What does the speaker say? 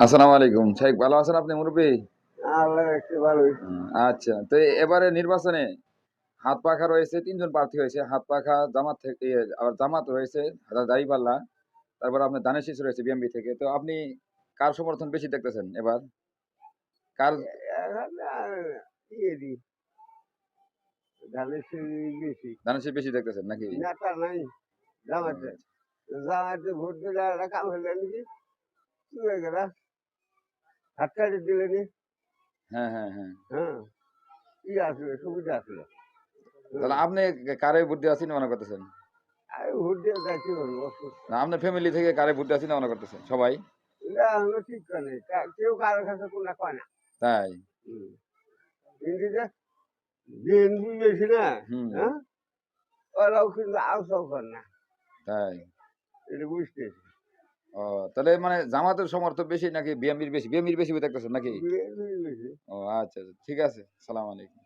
আসসালামু আলাইকুম। শেখ ভালো আছেন আপনি মুরব্বি? আল্লাহ রাখছে ভালোই। আচ্ছা। তো এবারে নির্বাচনে হাত পাখা রয়েছে ৩ জন প্রার্থী হয়েছে। হাত পাখা জামাত থেকে আবার জামাত রয়েছে, দাঁড়িপাল্লা। তারপর আপনার দানেশ শিশু রয়েছে বিএমপি থেকে। তো আপনি কার সমর্থন বেশি দেখতেছেন এবার? কার এখন ইয়ে দি ধানের শীষ বেশি। দানেশের বেশি দেখতেছেন নাকি? নেতা নাই ও জামাতে। আচ্ছা। জামাতে ভোট দিলে একটা কাম হইলো নাকি? কি হয়ে গেল? হাততালি দিলে নি? হ্যাঁ, হ্যাঁ, হ্যাঁ। হ্যাঁ, কি আসলে সুবিধা আসলে। তাহলে হুম। আপনি কারে ভোট দেওয়া চিন্তা ভাবনা করতেছেন? আমি ভোট দিয়ে যাইতে পারবো। না আপনার ফ্যামিলি থেকে কারে ভোট দেওয়া চিন্তা ভাবনা করতেছেন? সবাই? এটা এখনো ঠিক করে নাই। কেউ কারোর কাছে কোনো কয় না। তাই? হুম। কিন্তু যে বিএনপি বেশি না, হুম, হ্যাঁ? ওরাও কিন্তু আওতাও করে না। তাই। এটা বুঝতেছি। ও তাহলে মানে জামাতের সমর্থক বেশি নাকি বিএমপির বেশি? বিএমপির বেশি দেখতেছেন নাকি? বিএনপি বেশি। ও আচ্ছা, আচ্ছা। ঠিক আছে। সালাম আলাইকুম।